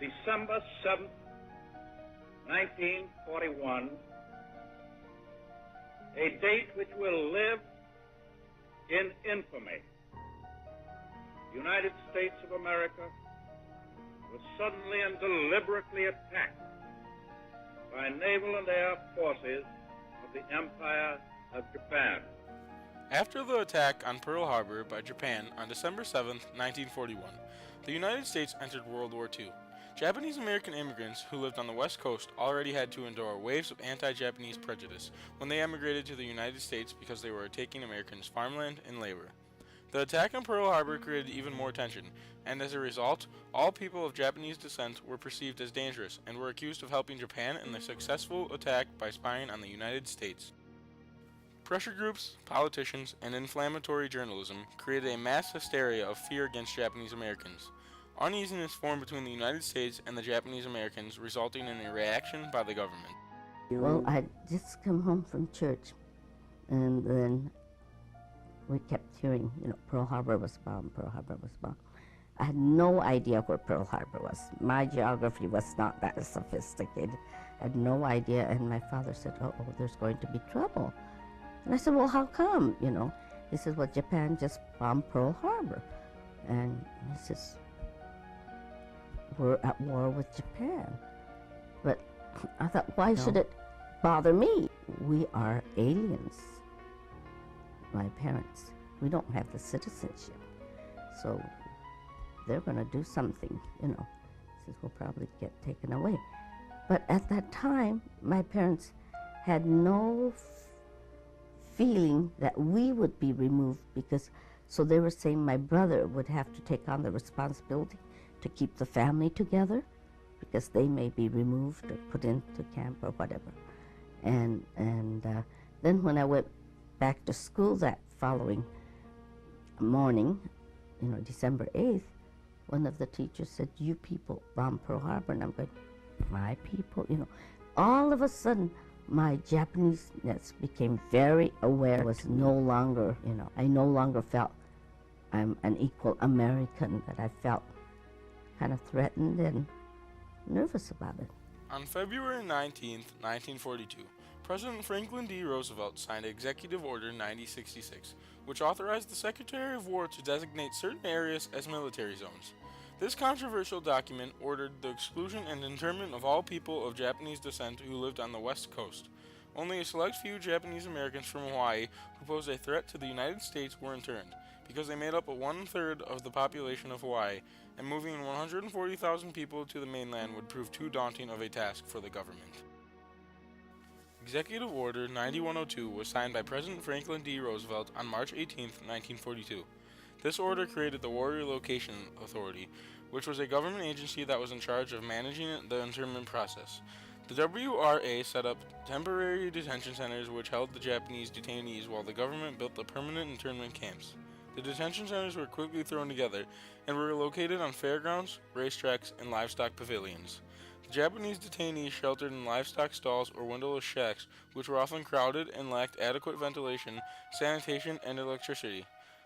December 7th, 1941, a date which will live in infamy. The United States of America was suddenly and deliberately attacked by naval and air forces of the Empire of Japan. After the attack on Pearl Harbor by Japan on December 7, 1941, the United States entered World War II. Japanese American immigrants who lived on the West Coast already had to endure waves of anti-Japanese prejudice when they emigrated to the United States because they were taking Americans' farmland and labor. The attack on Pearl Harbor created even more tension, and as a result, all people of Japanese descent were perceived as dangerous and were accused of helping Japan in the successful attack by spying on the United States. Pressure groups, politicians, and inflammatory journalism created a mass hysteria of fear against Japanese Americans. Uneasiness formed between the United States and the Japanese Americans, resulting in a reaction by the government. Well, I'd just come home from church, and then we kept hearing, Pearl Harbor was bombed, Pearl Harbor was bombed. I had no idea where Pearl Harbor was. My geography was not that sophisticated. I had no idea, and my father said, oh, there's going to be trouble. And I said, well, how come, He says, well, Japan just bombed Pearl Harbor. And he says, we're at war with Japan. But I thought, why should it bother me? We are aliens, my parents. We don't have the citizenship. So they're going to do something, Says we'll probably get taken away. But at that time, my parents had no feeling that we would be removed so they were saying my brother would have to take on the responsibility to keep the family together because they may be removed or put into camp or whatever. And then when I went back to school that following morning, December 8th, one of the teachers said, you people bombed Pearl Harbor. And I'm going, my people? All of a sudden, my Japanese-ness became very aware. I was no longer, I no longer felt I'm an equal American, but I felt kind of threatened and nervous about it. On February 19, 1942, President Franklin D. Roosevelt signed Executive Order 9066, which authorized the Secretary of War to designate certain areas as military zones. This controversial document ordered the exclusion and internment of all people of Japanese descent who lived on the West Coast. Only a select few Japanese Americans from Hawaii who posed a threat to the United States were interned, because they made up 1/3 of the population of Hawaii, and moving 140,000 people to the mainland would prove too daunting of a task for the government. Executive Order 9102 was signed by President Franklin D. Roosevelt on March 18, 1942. This order created the War Relocation Authority, which was a government agency that was in charge of managing the internment process. The WRA set up temporary detention centers which held the Japanese detainees while the government built the permanent internment camps. The detention centers were quickly thrown together and were located on fairgrounds, racetracks, and livestock pavilions. The Japanese detainees sheltered in livestock stalls or windowless shacks, which were often crowded and lacked adequate ventilation, sanitation, and electricity.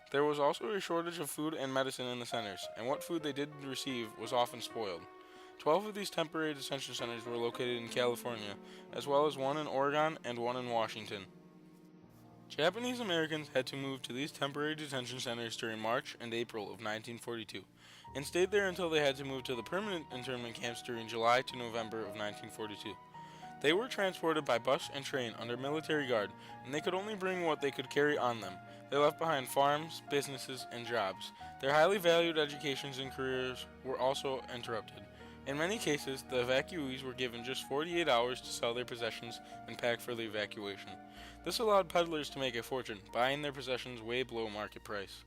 There was also a shortage of food and medicine in the centers, and what food they did receive was often spoiled. 12 of these temporary detention centers were located in California, as well as one in Oregon and one in Washington. Japanese Americans had to move to these temporary detention centers during March and April of 1942, and stayed there until they had to move to the permanent internment camps during July to November of 1942. They were transported by bus and train under military guard, and they could only bring what they could carry on them. They left behind farms, businesses, and jobs. Their highly valued educations and careers were also interrupted. In many cases, the evacuees were given just 48 hours to sell their possessions and pack for the evacuation. This allowed peddlers to make a fortune, buying their possessions way below market price.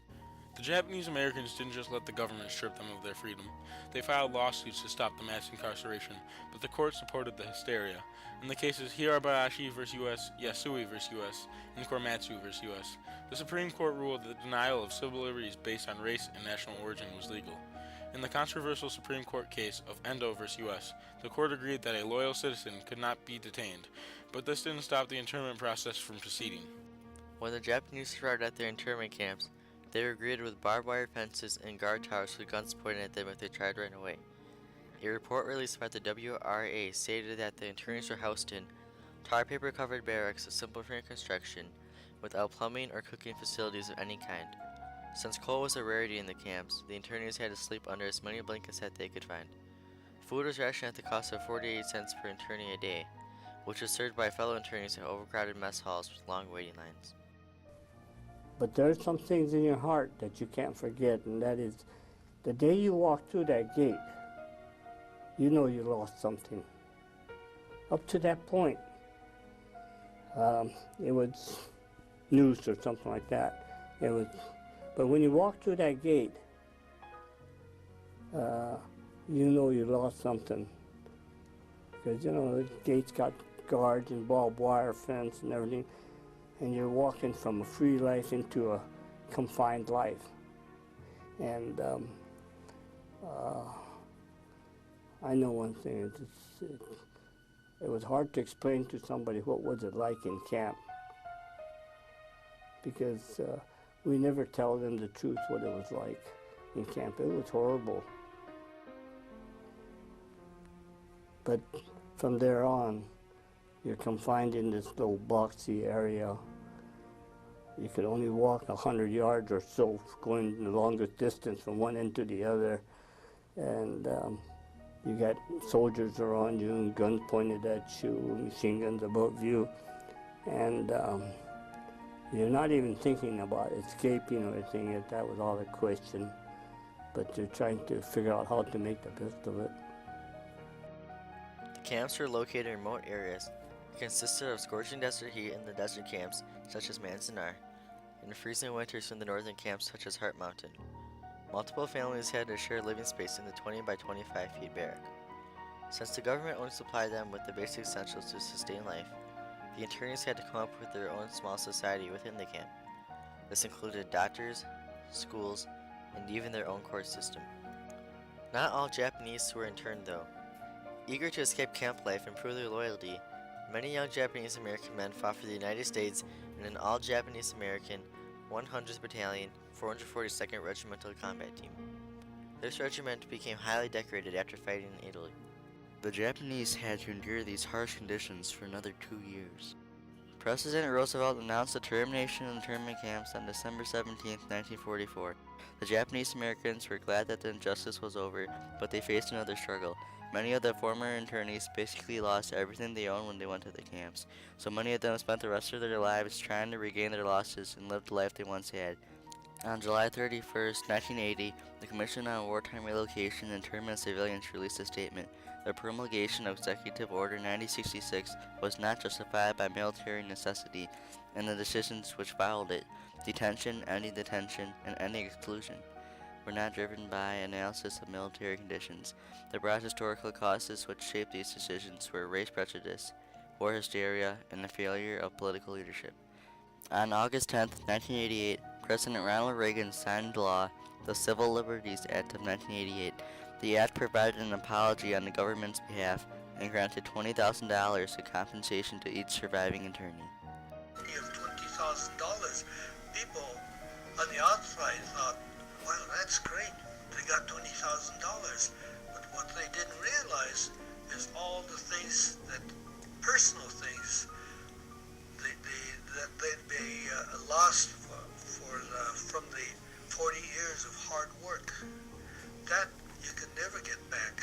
The Japanese Americans didn't just let the government strip them of their freedom. They filed lawsuits to stop the mass incarceration, but the court supported the hysteria. In the cases Hirabayashi vs. U.S., Yasui vs. U.S., and Korematsu vs. U.S., the Supreme Court ruled that the denial of civil liberties based on race and national origin was legal. In the controversial Supreme Court case of Endo vs. U.S., the court agreed that a loyal citizen could not be detained, but this didn't stop the internment process from proceeding. When the Japanese arrived at their internment camps, they were greeted with barbed wire fences and guard towers with guns pointed at them if they tried to run away. A report released by the WRA stated that the internees were housed in tar paper covered barracks of simple frame construction without plumbing or cooking facilities of any kind. Since coal was a rarity in the camps, the internees had to sleep under as many blankets that they could find. Food was rationed at the cost of 48 cents per internee a day, which was served by fellow internees in overcrowded mess halls with long waiting lines. But there's some things in your heart that you can't forget, and that is the day you walk through that gate, you know you lost something. Up to that point, it was news or something like that. But when you walk through that gate, you know you lost something. Because, you know, the gate's got guards and barbed wire fence and everything, and you're walking from a free life into a confined life. And I know one thing, it was hard to explain to somebody what was it like in camp, because we never tell them the truth what it was like in camp. It was horrible. But from there on, you're confined in this little boxy area. You could only walk 100 yards or so, going the longest distance from one end to the other. And you got soldiers around you and guns pointed at you, machine guns above you. And you're not even thinking about escaping or anything yet. That was all a question. But you're trying to figure out how to make the best of it. The camps were located in remote areas. It consisted of scorching desert heat in the desert camps, such as Manzanar, and freezing winters in the northern camps, such as Heart Mountain. Multiple families had to share living space in the 20 by 25 feet barrack. Since the government only supplied them with the basic essentials to sustain life, the internees had to come up with their own small society within the camp. This included doctors, schools, and even their own court system. Not all Japanese were interned, though. Eager to escape camp life and prove their loyalty, many young Japanese American men fought for the United States in an all-Japanese American 100th Battalion, 442nd Regimental Combat Team. This regiment became highly decorated after fighting in Italy. The Japanese had to endure these harsh conditions for another 2 years. President Roosevelt announced the termination of internment camps on December 17, 1944. The Japanese Americans were glad that the injustice was over, but they faced another struggle. Many of the former internees basically lost everything they owned when they went to the camps, so many of them spent the rest of their lives trying to regain their losses and live the life they once had. On July 31, 1980, the Commission on Wartime Relocation and Internment of Civilians released a statement. The promulgation of Executive Order 9066 was not justified by military necessity, and the decisions which followed it, detention, ending detention, and ending exclusion, were not driven by analysis of military conditions. The broad historical causes which shaped these decisions were race prejudice, war hysteria, and the failure of political leadership. On August 10, 1988, President Ronald Reagan signed into law the Civil Liberties Act of 1988. The act provided an apology on the government's behalf and granted $20,000 in compensation to each surviving internee. Of $20,000, people on the outside thought, wow, that's great, they got $20,000. But what they didn't realize is all the things, that personal things, that they lost from the 40 years of hard work. That you can never get back.